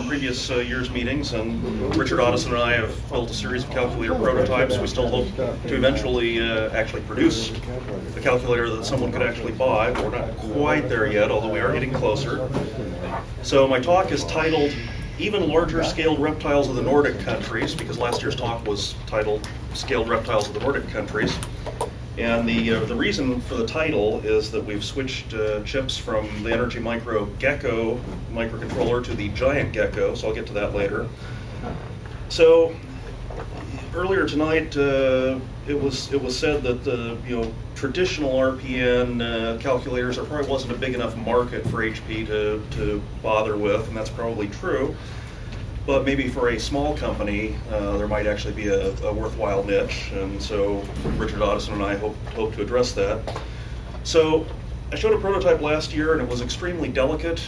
from previous year's meetings, and Richard Otteson and I have built a series of calculator prototypes. We still hope to eventually actually produce a calculator that someone could actually buy, but we're not quite there yet, although we are getting closer. So my talk is titled Even Larger Scaled Reptiles of the Nordic Countries, because last year's talk was titled Scaled Reptiles of the Nordic Countries. And the reason for the title is that we've switched chips from the Energy Micro Gecko microcontroller to the Giant Gecko, so I'll get to that later. So earlier tonight, it was said that the traditional RPN calculators probably wasn't a big enough market for HP to bother with, and that's probably true. But maybe for a small company, there might actually be a worthwhile niche, and so Richard Otteson and I hope to address that. So I showed a prototype last year, and it was extremely delicate.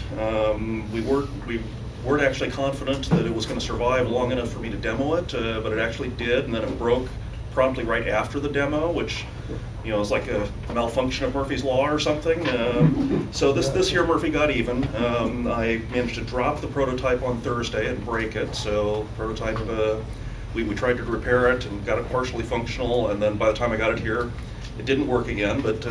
We weren't actually confident that it was going to survive long enough for me to demo it, but it actually did, and then it broke promptly right after the demo, which is like a malfunction of Murphy's Law or something. So this year Murphy got even. I managed to drop the prototype on Thursday and break it. So prototype, we tried to repair it and got it partially functional, and then by the time I got it here, it didn't work again. But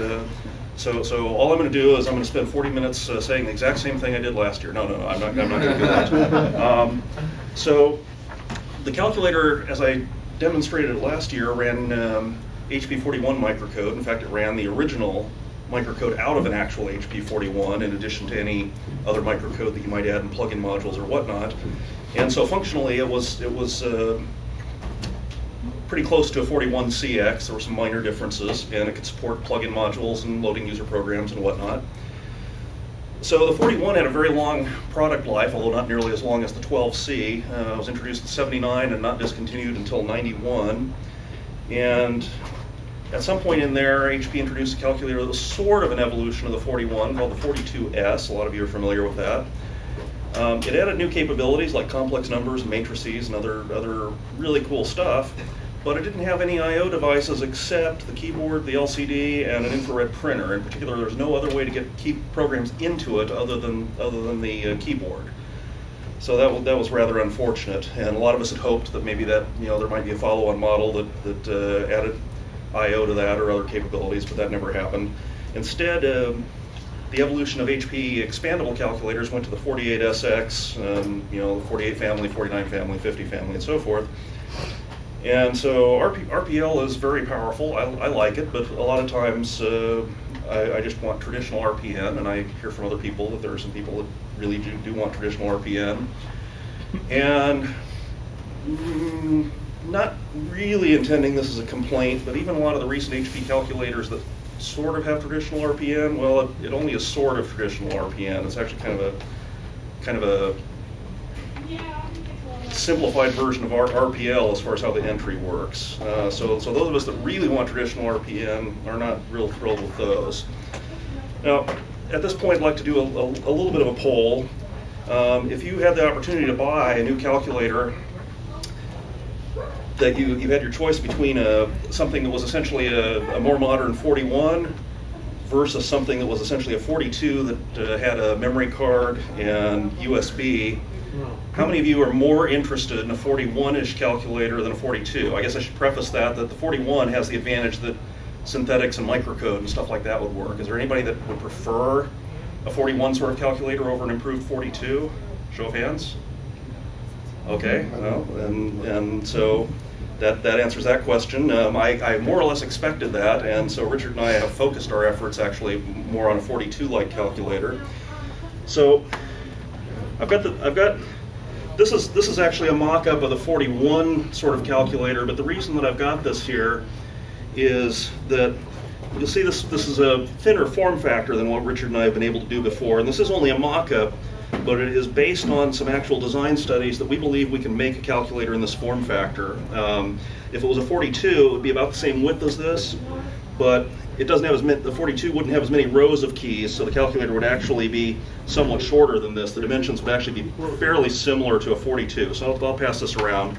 so all I'm going to do is I'm going to spend 40 minutes saying the exact same thing I did last year. No, I'm not going to do that. So the calculator, as I demonstrated it last year, ran HP41 microcode. In fact, it ran the original microcode out of an actual HP41 in addition to any other microcode that you might add in plug-in modules or whatnot. And so functionally it was pretty close to a 41CX. There were some minor differences, and it could support plug-in modules and loading user programs and whatnot. So the 41 had a very long product life, although not nearly as long as the 12C. It was introduced in '79 and not discontinued until '91. And at some point in there, HP introduced a calculator that was sort of an evolution of the 41 called the 42S. A lot of you are familiar with that. It added new capabilities like complex numbers and matrices and other really cool stuff, but it didn't have any I/O devices except the keyboard, the LCD, and an infrared printer. In particular, there's no other way to get key programs into it other than the keyboard. So that was rather unfortunate, and a lot of us had hoped that maybe that there might be a follow-on model that added I/O to that or other capabilities, but that never happened. Instead, the evolution of HP expandable calculators went to the 48SX, the 48 family, 49 family, 50 family, and so forth. And so RPL is very powerful. I like it, but a lot of times I just want traditional RPN, and I hear from other people that there are some people that really do want traditional RPN. And not really intending this as a complaint, but even a lot of the recent HP calculators that sort of have traditional RPN, well, it only is sort of traditional RPN. It's actually kind of a simplified version of RPL as far as how the entry works. So those of us that really want traditional RPN are not real thrilled with those. Now, at this point, I'd like to do a little bit of a poll. If you had the opportunity to buy a new calculator, that you had your choice between something that was essentially a more modern 41 versus something that was essentially a 42 that had a memory card and USB, how many of you are more interested in a 41-ish calculator than a 42? I guess I should preface that the 41 has the advantage that synthetics and microcode and stuff like that would work. Is there anybody that would prefer a 41 sort of calculator over an improved 42? Show of hands. Okay, well, and so that answers that question. I more or less expected that, and so Richard and I have focused our efforts actually more on a 42-like calculator. So this is actually a mock-up of the 41 sort of calculator, but the reason that I've got this here is that you'll see this is a thinner form factor than what Richard and I have been able to do before, and this is only a mock-up, but it is based on some actual design studies that we believe we can make a calculator in this form factor. If it was a 42, it would be about the same width as this, but it doesn't have as many, the 42 wouldn't have as many rows of keys, so the calculator would actually be somewhat shorter than this. The dimensions would actually be fairly similar to a 42. So I'll pass this around.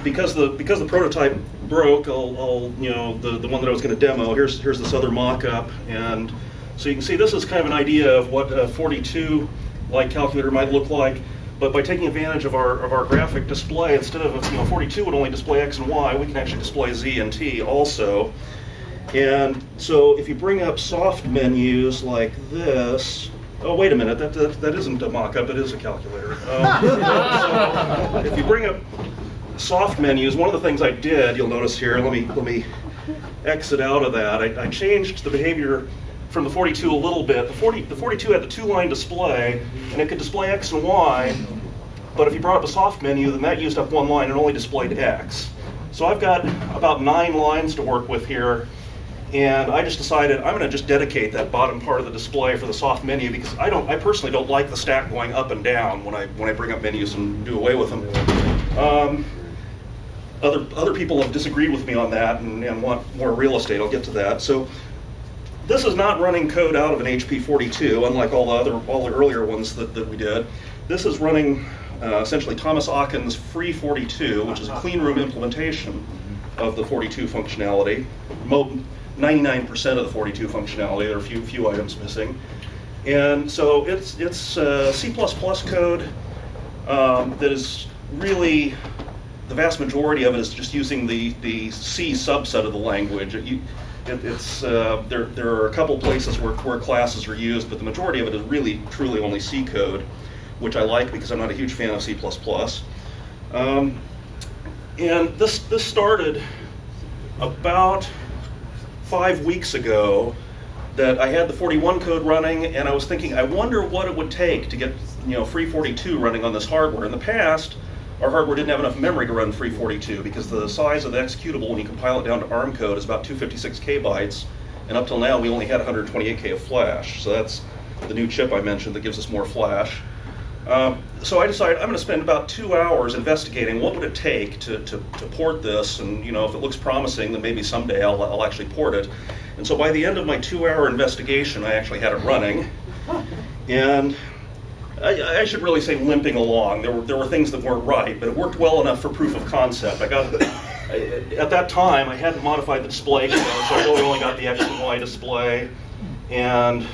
Because the prototype broke, the one that I was going to demo, here's this other mock-up, and So you can see this is kind of an idea of what a 42-like calculator might look like. But by taking advantage of our graphic display, instead of 42 would only display X and Y, we can actually display Z and T also. And so if you bring up soft menus like this, oh wait a minute, that isn't a mock-up, it is a calculator. So if you bring up soft menus, one of the things I did, you'll notice here, let me exit out of that. I changed the behavior from the 42 a little bit. The 42 had the 2-line display, and it could display X and Y, but if you brought up a soft menu, then that used up 1 line and only displayed X. So I've got about 9 lines to work with here, and I just decided I'm going to just dedicate that bottom part of the display for the soft menu, because I personally don't like the stack going up and down when I bring up menus and do away with them. Other people have disagreed with me on that and want more real estate. I'll get to that. So this is not running code out of an HP42, unlike all the earlier ones that we did. This is running essentially Thomas Ocken's free 42, which is a clean room implementation of the 42 functionality. 99% of the 42 functionality. There are a few items missing. And so it's C++ code that is really, the vast majority of it is just using the C subset of the language. There are a couple places where classes are used, but the majority of it is really, truly only C code, which I like because I'm not a huge fan of C++. And this started about 5 weeks ago, that I had the 41 code running, and I was thinking, I wonder what it would take to get free 42 running on this hardware. In the past, our hardware didn't have enough memory to run free 42 because the size of the executable when you compile it down to ARM code is about 256K bytes, and up till now we only had 128K of flash. So that's the new chip I mentioned that gives us more flash. So I decided I'm going to spend about 2 hours investigating what would it take to port this, and if it looks promising, then maybe someday I'll actually port it. And so by the end of my 2-hour investigation, I actually had it running, and I should really say limping along. There were things that weren't right, but it worked well enough for proof of concept. At that time, I hadn't modified the display code, so I really only got the X and Y display, and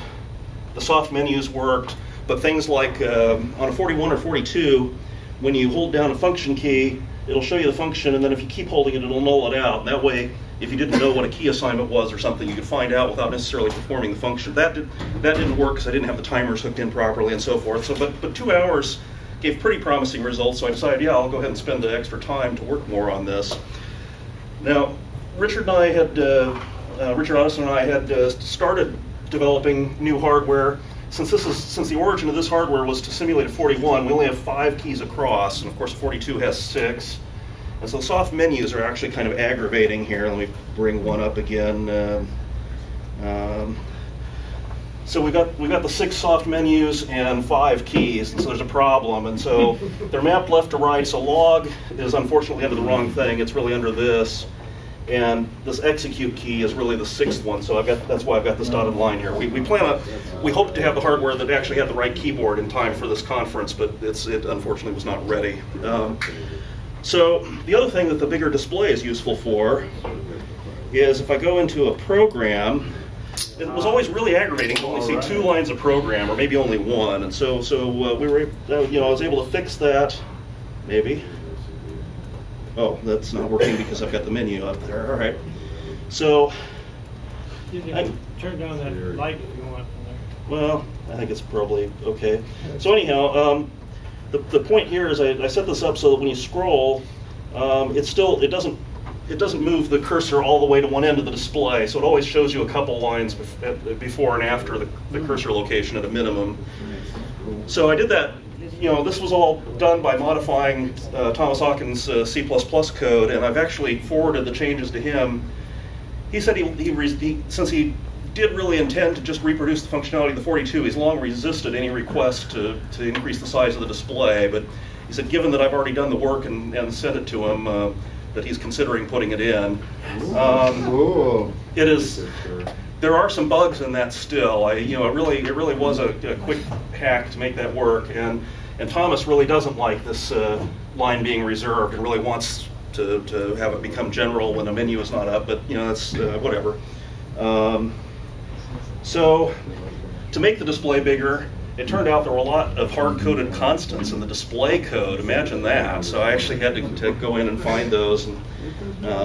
the soft menus worked. But things like on a 41 or 42, when you hold down a function key, it'll show you the function, and then if you keep holding it, it'll null it out. And that way, if you didn't know what a key assignment was or something, you could find out without necessarily performing the function. That didn't work because I didn't have the timers hooked in properly and so forth. So, but 2 hours gave pretty promising results. So I decided, yeah, I'll go ahead and spend the extra time to work more on this. Now, Richard Otteson and I had started developing new hardware. Since the origin of this hardware was to simulate a 41, we only have 5 keys across, and of course a 42 has 6. And so the soft menus are actually kind of aggravating here. Let me bring one up again. So we got the 6 soft menus and 5 keys, and so there's a problem. And so they're mapped left to right. So log is unfortunately under the wrong thing. It's really under this. And this execute key is really the 6th one, so that's why I've got this dotted line here. We hope to have the hardware that actually had the right keyboard in time for this conference, but it unfortunately was not ready. So the other thing that the bigger display is useful for is if I go into a program, it was always really aggravating to only see 2 lines of program, or maybe only 1. And so we were, I was able to fix that, maybe. Oh, that's not working because I've got the menu up there. All right. So you can turn down that light if you want. Well, I think it's probably okay. So anyhow, the point here is I set this up so that when you scroll, it doesn't move the cursor all the way to one end of the display. So it always shows you a couple lines before and after the cursor location at a minimum. So I did that. This was all done by modifying Thomas Ocken's C++ code, and I've actually forwarded the changes to him. He said since he did really intend to just reproduce the functionality of the 42, he's long resisted any request to increase the size of the display, but he said given that I've already done the work and sent it to him, that he's considering putting it in. There are some bugs in that still. It really was a quick hack to make that work, and Thomas really doesn't like this line being reserved and really wants to have it become general when a menu is not up, but that's whatever. So to make the display bigger, it turned out there were a lot of hard-coded constants in the display code. Imagine that. So I actually had to go in and find those and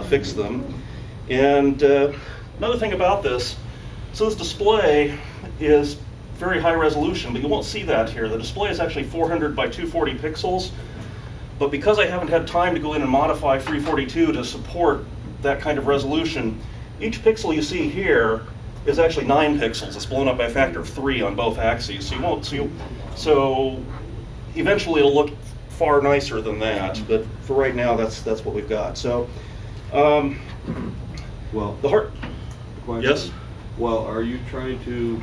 fix them. And another thing about this, so this display is very high resolution, but you won't see that here. The display is actually 400 by 240 pixels, but because I haven't had time to go in and modify 342 to support that kind of resolution, each pixel you see here is actually 9 pixels. It's blown up by a factor of 3 on both axes. So you won't see. So eventually it'll look far nicer than that. But for right now, that's what we've got. So, well, the heart. Question. Yes. Well, are you trying to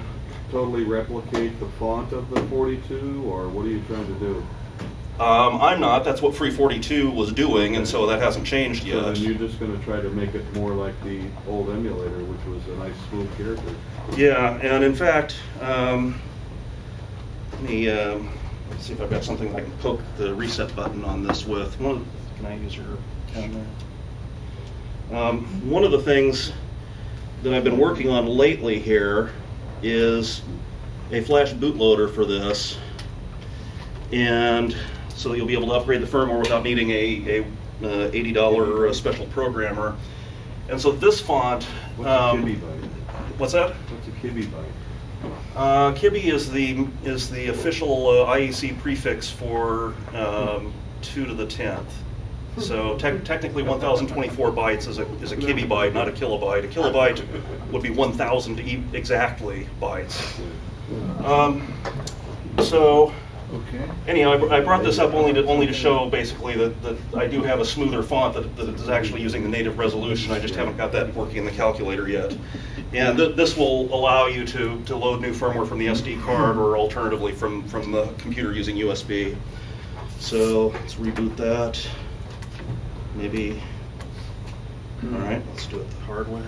totally replicate the font of the 42, or what are you trying to do? I'm not. That's what 342 was doing, and so that hasn't changed yet. So then you're just going to try to make it more like the old emulator, which was a nice smooth character. Yeah, and in fact, let me see if I've got something I can poke the reset button on this with. Can I use your camera? One of the things that I've been working on lately here is a flash bootloader for this, and so you'll be able to upgrade the firmware without needing a $80 special programmer. And so this font. What's a Kibby byte? What's that? What's a Kibby byte? Kibby is the official IEC prefix for 2 to the 10th. So technically 1024 bytes is a Kibby byte, not a kilobyte. A kilobyte would be 1000 exactly bytes. So anyhow, I brought this up only to show basically that I do have a smoother font that is actually using the native resolution. I just haven't got that working in the calculator yet. And this will allow you to load new firmware from the SD card, or alternatively from the computer using USB. So let's reboot that. Maybe. All right, let's do it the hard way.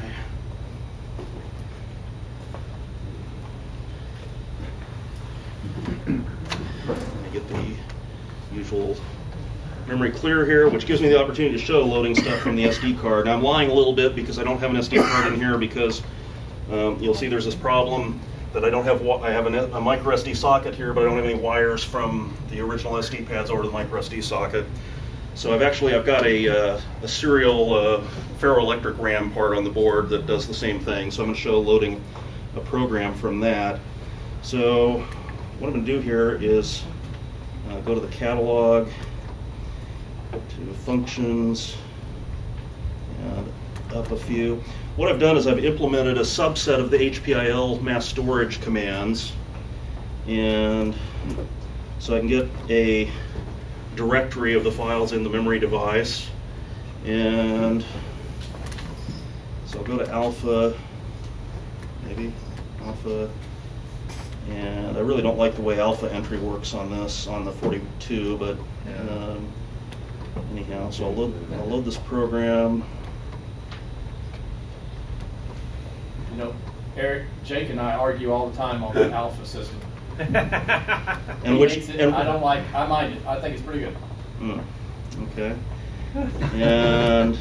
Let me get the usual memory clear here, which gives me the opportunity to show loading stuff from the SD card. Now I'm lying a little bit because I don't have an SD card in here, because you'll see there's this problem that I don't have. I have a micro SD socket here, but I don't have any wires from the original SD pads over to the micro SD socket. So I've got a serial ferroelectric RAM part on the board that does the same thing. So I'm going to show loading a program from that. So what I'm going to do here is go to the catalog, to functions, and up a few. What I've done is I've implemented a subset of the HPIL mass storage commands, and so I can get a directory of the files in the memory device. And so I'll go to alpha, and I really don't like the way alpha entry works on this, on the 42, but anyhow, so I'll load this program. You know, Eric, Jake and I argue all the time on the alpha system. And I don't like. I mind it. I think it's pretty good. Okay. And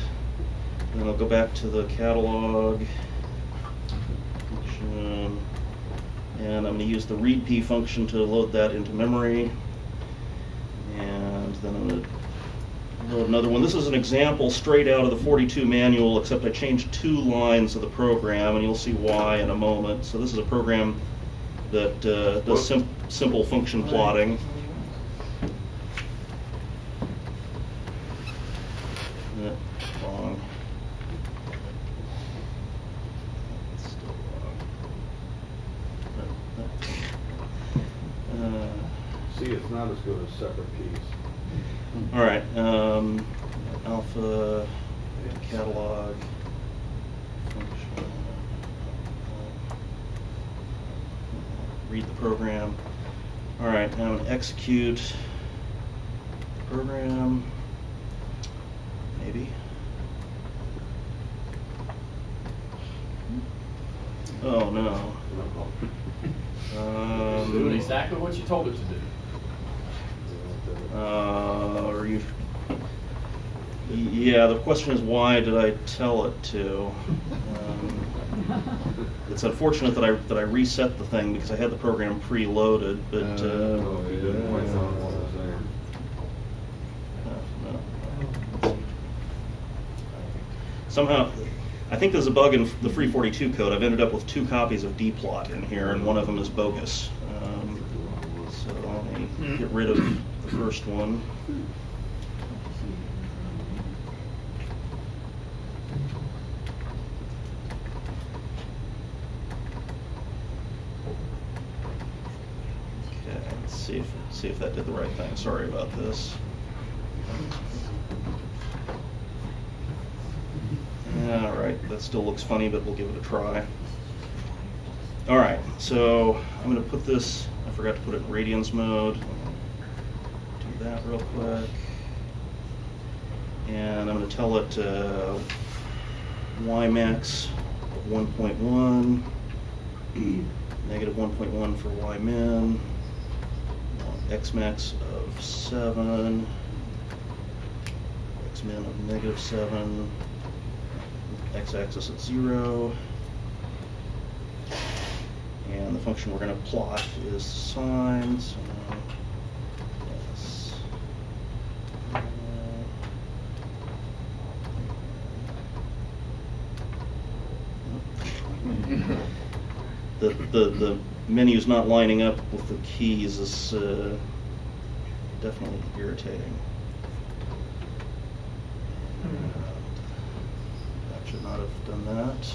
then I'll go back to the catalog function, and I'm going to use the readp function to load that into memory. And then I'm going to load another one. This is an example straight out of the 42 manual, except I changed 2 lines of the program, and you'll see why in a moment. So this is a program that does simple function plotting. Wrong. That's still wrong. See, it's not as good as separate keys. All right. Alpha catalog function. Read the program. All right, now I'm going to execute the program. Maybe. Oh no. It's doing exactly what you told it to do. Yeah, the question is, why did I tell it to? It's unfortunate that I reset the thing because I had the program preloaded, but somehow, I think there's a bug in the free 42 code. I've ended up with 2 copies of dplot in here, and one of them is bogus. So let me get rid of the first one. Okay, let's see if that did the right thing. Sorry about this. All right, that still looks funny, but we'll give it a try. All right, so I'm going to put this, I forgot to put it in radians mode. Do that real quick. And I'm going to tell it Ymax of 1.1, negative 1.1 for Ymin, Xmax of 7, Xmin of negative 7, x-axis at 0, and the function we're going to plot is sine. So, yes. The menu's not lining up with the keys is definitely irritating. Should not have done that.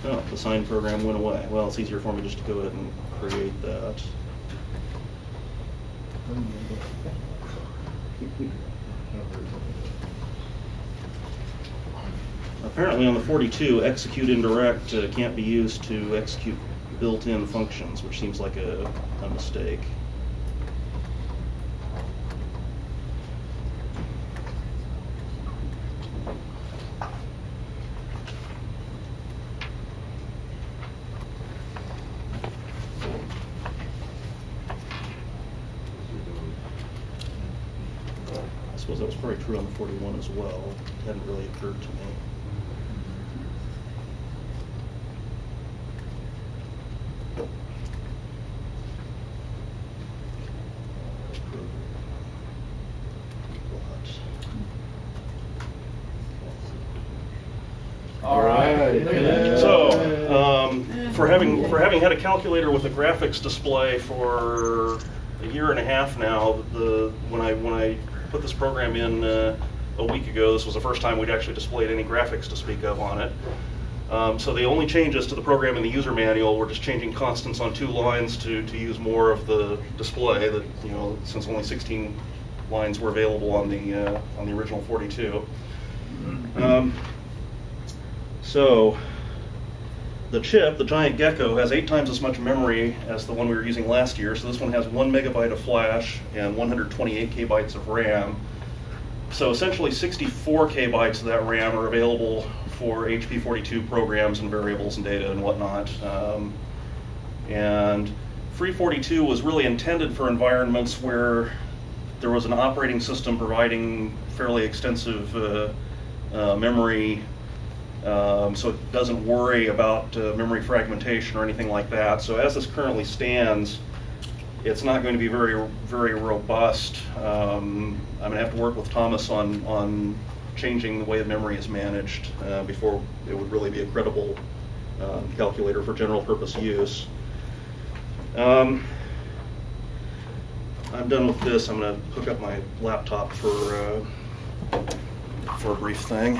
Oh, the sign program went away. Well, it's easier for me just to go ahead and create that. Apparently on the 42, execute indirect can't be used to execute built-in functions, which seems like a mistake. I suppose that was probably true on the 41 as well. It hadn't really occurred to me. All right. So, for having had a calculator with a graphics display for a year and a half now, when I put this program in a week ago, this was the first time we'd actually displayed any graphics to speak of on it. So the only changes to the program in the user manual were just changing constants on 2 lines to use more of the display. That, you know, since only 16 lines were available on the original 42. So the chip, the Giant Gecko, has 8 times as much memory as the one we were using last year. So this one has 1 megabyte of flash and 128 kbytes of RAM. So essentially 64 kbytes of that RAM are available for HP42 programs and variables and data and whatnot. And Free42 was really intended for environments where there was an operating system providing fairly extensive memory, so it doesn't worry about memory fragmentation or anything like that. So as this currently stands, it's not going to be very, very robust. I'm going to have to work with Thomas on changing the way the memory is managed before it would really be a credible calculator for general purpose use. I'm done with this. I'm going to hook up my laptop for a brief thing.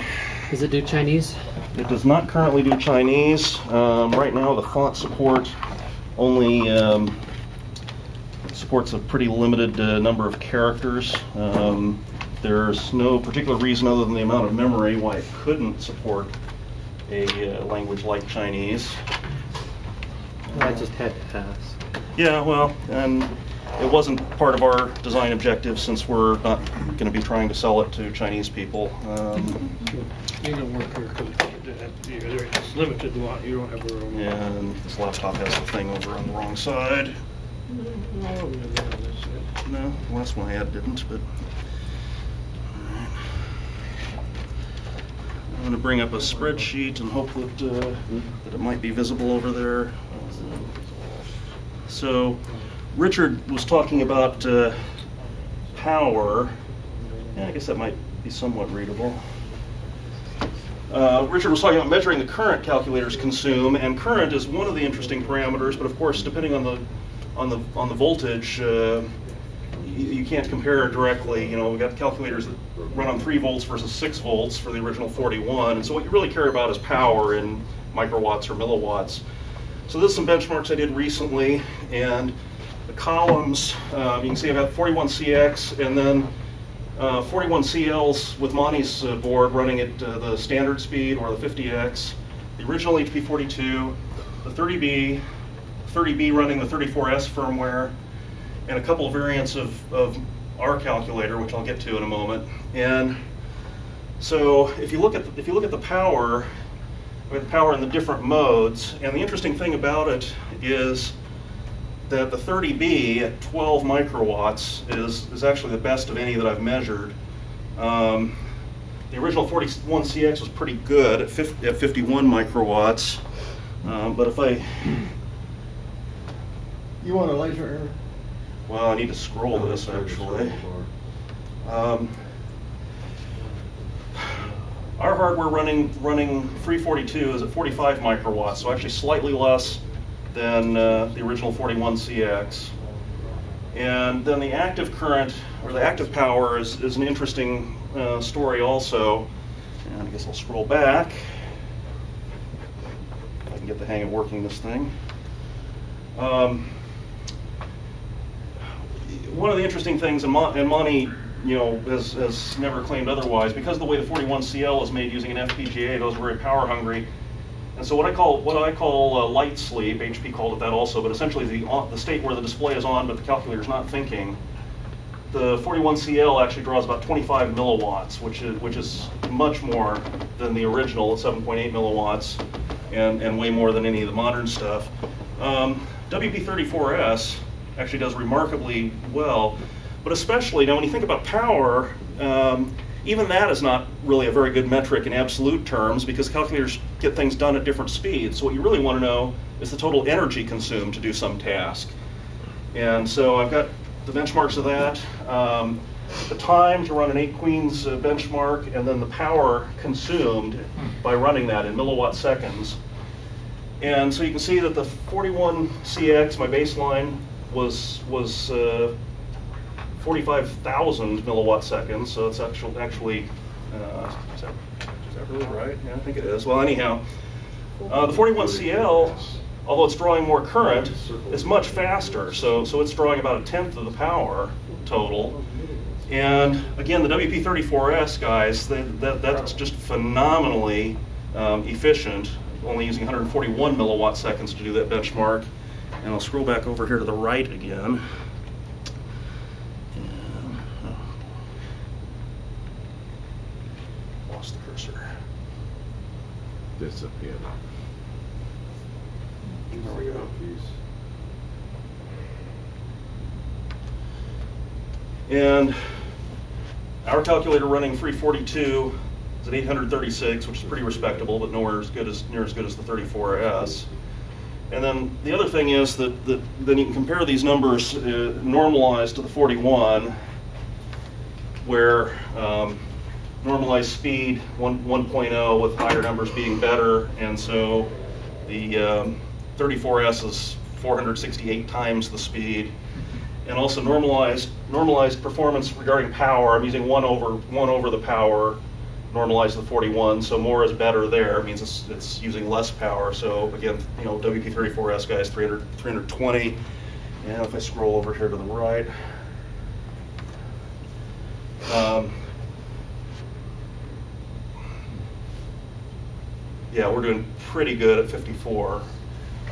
Does it do Chinese? It does not currently do Chinese. Right now the font support only supports a pretty limited number of characters. There's no particular reason other than the amount of memory why it couldn't support a language like Chinese. I just had to ask. Yeah, well, and it wasn't part of our design objective since we're not going to be trying to sell it to Chinese people. You don't work here because it's limited to what you don't have a room. Yeah, and this laptop has the thing over on the wrong side. No, the last one I had didn't, but... going to bring up a spreadsheet and hope that it might be visible over there. So Richard was talking about power. Yeah, I guess that might be somewhat readable. Richard was talking about measuring the current calculators consume, and current is one of the interesting parameters. But of course, depending on the voltage, you can't compare directly. You know, we've got calculators that run on 3 volts versus 6 volts for the original 41. And so what you really care about is power in microwatts or milliwatts. So this is some benchmarks I did recently, and the columns, you can see I've got 41CX and then 41CLs with Monty's board running at the standard speed or the 50X, the original HP42, the 30B running the 34S firmware, and a couple of variants of our calculator, which I'll get to in a moment. And so if you look at the power, we have the power in the different modes, and the interesting thing about it is that the 30B at 12 microwatts is actually the best of any that I've measured. The original 41CX was pretty good at 51 microwatts, but if I... You want a laser, Aaron? Well, I need to scroll this actually. Our hardware running 342 is at 45 microwatts, so actually slightly less than the original 41CX. And then the active current, or the active power, is an interesting story also. And I guess I'll scroll back. If I can get the hang of working this thing. One of the interesting things, and Monty, you know, has never claimed otherwise, because of the way the 41CL is made using an FPGA, those are very power hungry. And so what I call light sleep, HP called it that also, but essentially the state where the display is on but the calculator is not thinking. The 41CL actually draws about 25 milliwatts, which is much more than the original at 7.8 milliwatts, and way more than any of the modern stuff. WP34S actually does remarkably well, but especially now when you think about power, even that is not really a very good metric in absolute terms, because calculators get things done at different speeds. So what you really want to know is the total energy consumed to do some task. And so I've got the benchmarks of that, the time to run an 8 queens benchmark, and then the power consumed by running that in milliwatt seconds. And so you can see that the 41CX, my baseline, was 45,000 milliwatt seconds, so it's actually is that really right? Yeah, I think it is. Well, anyhow, the 41CL, although it's drawing more current, is much faster, so it's drawing about 1/10 of the power total. And again, the WP34S guys, that's just phenomenally efficient, only using 141 milliwatt seconds to do that benchmark. And I'll scroll back over here to the right again. Lost the cursor. Disappeared. There we go. And our calculator running 342 is at 836, which is pretty respectable, but nowhere near as good as the 34S. And then the other thing is that then you can compare these numbers normalized to the 41, where normalized speed 1.0 with higher numbers being better, and so the 34S is 468 times the speed. And also normalized performance regarding power. I'm using 1 over the power, normalized to the 41. So more is better there. It means it's using less power. So again, you know, WP34S guys 320. And if I scroll over here to the right, yeah, we're doing pretty good at 54.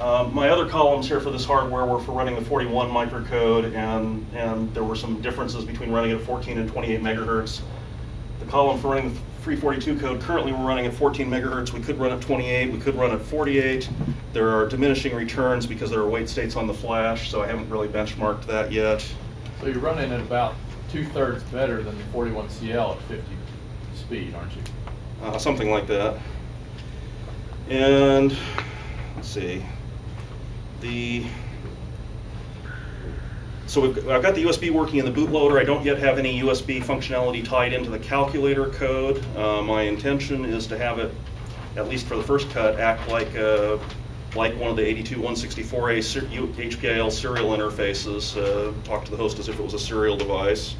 My other columns here for this hardware were for running the 41 microcode, and there were some differences between running it at 14 and 28 megahertz. The column for running the 342 code, currently we're running at 14 megahertz. We could run at 28, we could run at 48. There are diminishing returns because there are wait states on the flash, so I haven't really benchmarked that yet. So you're running at about 2/3 better than the 41CL at 50 speed, aren't you? something like that. And let's see, so I've got the USB working in the bootloader. I don't yet have any USB functionality tied into the calculator code. My intention is to have it, at least for the first cut, act like one of the 82164A HPCalc serial interfaces. Talk to the host as if it was a serial device.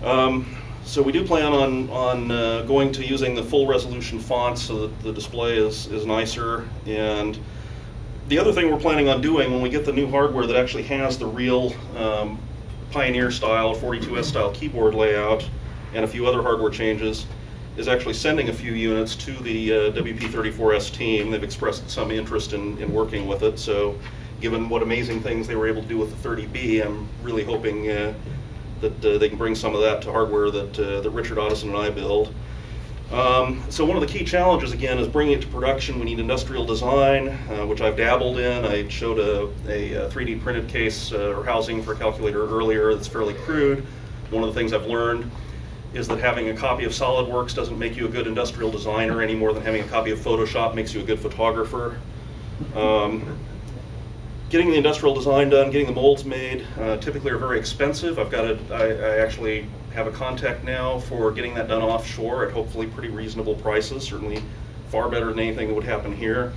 So we do plan on going to using the full resolution font so that the display is nicer. And the other thing we're planning on doing when we get the new hardware that actually has the real Pioneer style, 42S style keyboard layout and a few other hardware changes is actually sending a few units to the WP34S team. They've expressed some interest in working with it. So given what amazing things they were able to do with the 30B, I'm really hoping that they can bring some of that to hardware that Richard Otteson and I build. So one of the key challenges, again, is bringing it to production. We need industrial design, which I've dabbled in. I showed a 3D printed case or housing for a calculator earlier that's fairly crude. One of the things I've learned is that having a copy of SolidWorks doesn't make you a good industrial designer any more than having a copy of Photoshop makes you a good photographer. Getting the industrial design done, getting the molds made, typically are very expensive. I actually have a contact now for getting that done offshore at hopefully pretty reasonable prices, certainly far better than anything that would happen here.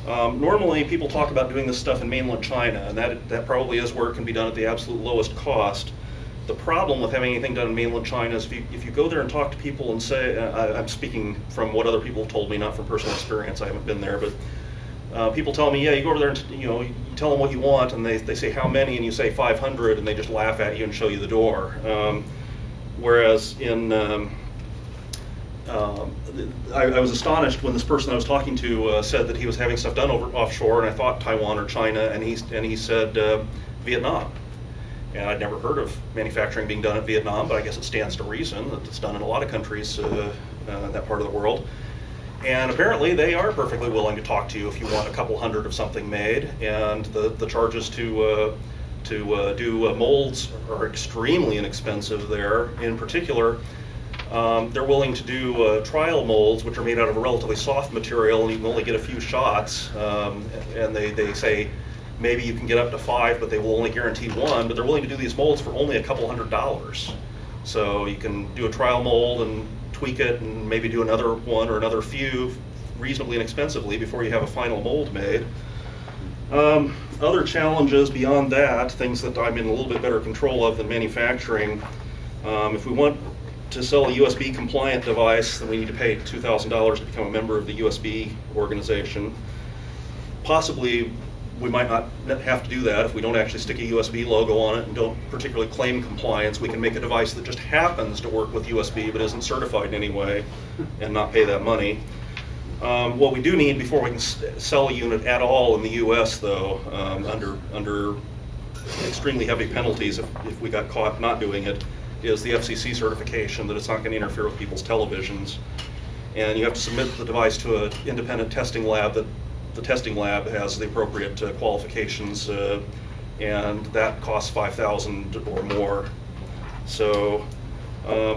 Normally people talk about doing this stuff in mainland China, and that probably is where it can be done at the absolute lowest cost. The problem with having anything done in mainland China is if you go there and talk to people and say, I'm speaking from what other people have told me, not from personal experience, I haven't been there, but people tell me, yeah, you go over there and you tell them what you want, and they say how many, and you say 500, and they just laugh at you and show you the door. Whereas in, I was astonished when this person I was talking to said that he was having stuff done offshore, and I thought Taiwan or China, and he said Vietnam. And I'd never heard of manufacturing being done in Vietnam, but I guess it stands to reason that it's done in a lot of countries in that part of the world. And apparently they are perfectly willing to talk to you if you want a couple hundred of something made, and the charges to do molds are extremely inexpensive there. In particular, they're willing to do trial molds, which are made out of a relatively soft material, and you can only get a few shots, and they say maybe you can get up to 5, but they will only guarantee 1, but they're willing to do these molds for only a couple $100s. So you can do a trial mold and tweak it and maybe do another one or another few reasonably inexpensively before you have a final mold made. Other challenges beyond that, things that I'm in a little bit better control of than manufacturing, if we want to sell a USB compliant device, then we need to pay $2,000 to become a member of the USB organization. Possibly we might not have to do that if we don't actually stick a USB logo on it and don't particularly claim compliance. We can make a device that just happens to work with USB but isn't certified in any way and not pay that money. What we do need before we can sell a unit at all in the US, though, under extremely heavy penalties if we got caught not doing it, is the FCC certification that it's not going to interfere with people's televisions. And you have to submit the device to an independent testing lab that the testing lab has the appropriate qualifications, and that costs $5,000 or more. So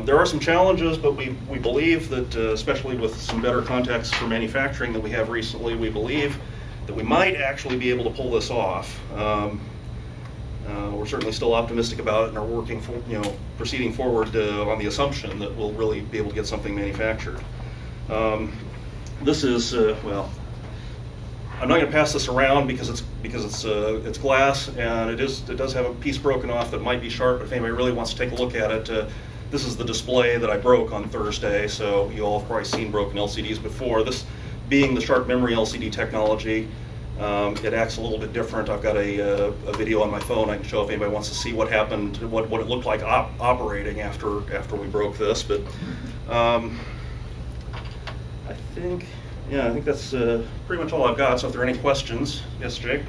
there are some challenges, but we believe that, especially with some better contacts for manufacturing that we have recently, we believe that we might actually be able to pull this off. We're certainly still optimistic about it and are working for, proceeding forward on the assumption that we'll really be able to get something manufactured. This is, well, I'm not going to pass this around because it's glass, and it does have a piece broken off that might be sharp, but if anybody really wants to take a look at it, this is the display that I broke on Thursday, so you all have probably seen broken LCDs before. This being the sharp memory LCD technology, it acts a little bit different. I've got a video on my phone I can show if anybody wants to see what happened, what it looked like operating after we broke this. But I think that's pretty much all I've got. So if there are any questions, yes, Jake?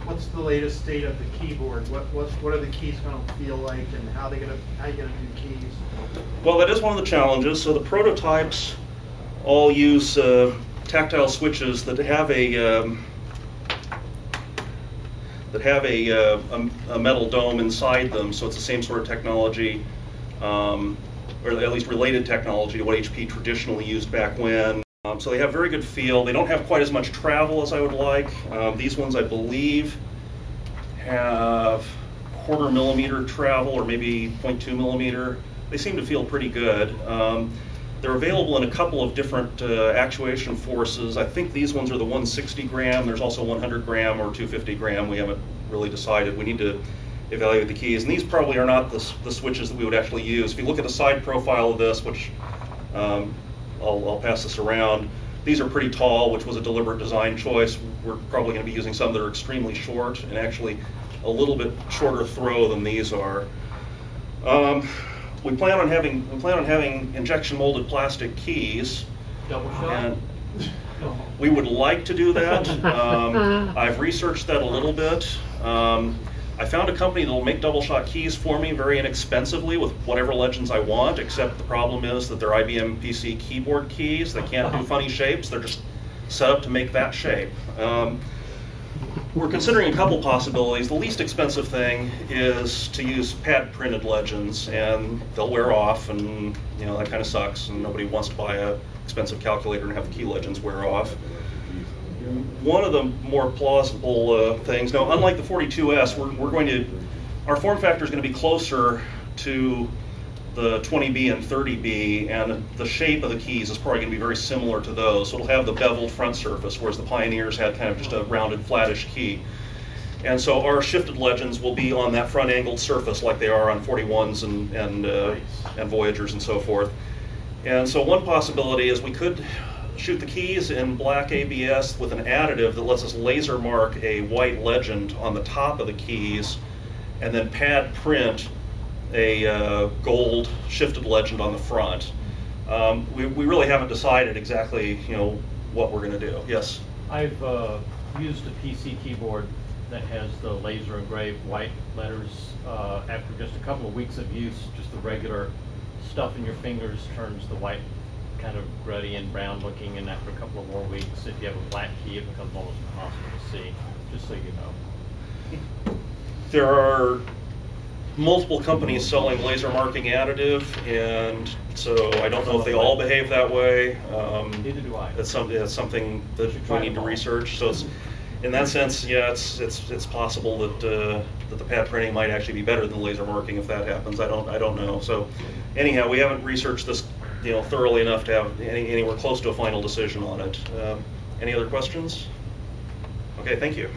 What's the latest state of the keyboard? What are the keys going to feel like, and how are you going to do keys? Well, that is one of the challenges. So the prototypes all use tactile switches that have a metal dome inside them. So it's the same sort of technology, or or at least related technology to what HP traditionally used back when. So they have very good feel. They don't have quite as much travel as I would like. These ones, I believe, have 1/4 millimeter travel, or maybe 0.2 millimeter. They seem to feel pretty good. They're available in a couple of different actuation forces. I think these ones are the 160 gram. There's also 100 gram or 250 gram. We haven't really decided. We need to evaluate the keys. And these probably are not the switches that we would actually use. If you look at the side profile of this, which I'll pass this around, these are pretty tall, which was a deliberate design choice. We're probably going to be using some that are extremely short, and actually a little bit shorter throw than these are. We plan on having injection molded plastic keys. Double shot? And we would like to do that. I've researched that a little bit. I found a company that will make double shot keys for me very inexpensively with whatever legends I want, except the problem is that they're IBM PC keyboard keys. They can't do funny shapes. They're just set up to make that shape. We're considering a couple possibilities. The least expensive thing is to use pad printed legends, and they'll wear off, and that kind of sucks, and nobody wants to buy a expensive calculator and have the key legends wear off. One of the more plausible things, now unlike the 42S, our form factor is going to be closer to the 20B and 30B, and the shape of the keys is probably going to be very similar to those. So it'll have the beveled front surface, whereas the Pioneers had kind of just a rounded, flattish key. And so our shifted legends will be on that front angled surface like they are on 41s and Voyagers and so forth. And so one possibility is we could shoot the keys in black ABS with an additive that lets us laser mark a white legend on the top of the keys, and then pad print a gold shifted legend on the front. We really haven't decided exactly what we're going to do. Yes? I've used a PC keyboard that has the laser engraved white letters. After just a couple of weeks of use, just the regular stuff in your fingers turns the white kind of gruddy and brown looking, and after a couple of more weeks, if you have a black key, it becomes almost impossible to see, just so you know. There are multiple companies selling laser marking additive, and so I don't know if they all behave that way. Neither do I. It's something that we need to research. So in that sense, yeah, it's possible that the pad printing might actually be better than laser marking if that happens. I don't know. So anyhow, we haven't researched this thoroughly enough to have anywhere close to a final decision on it. Any other questions? Okay, thank you.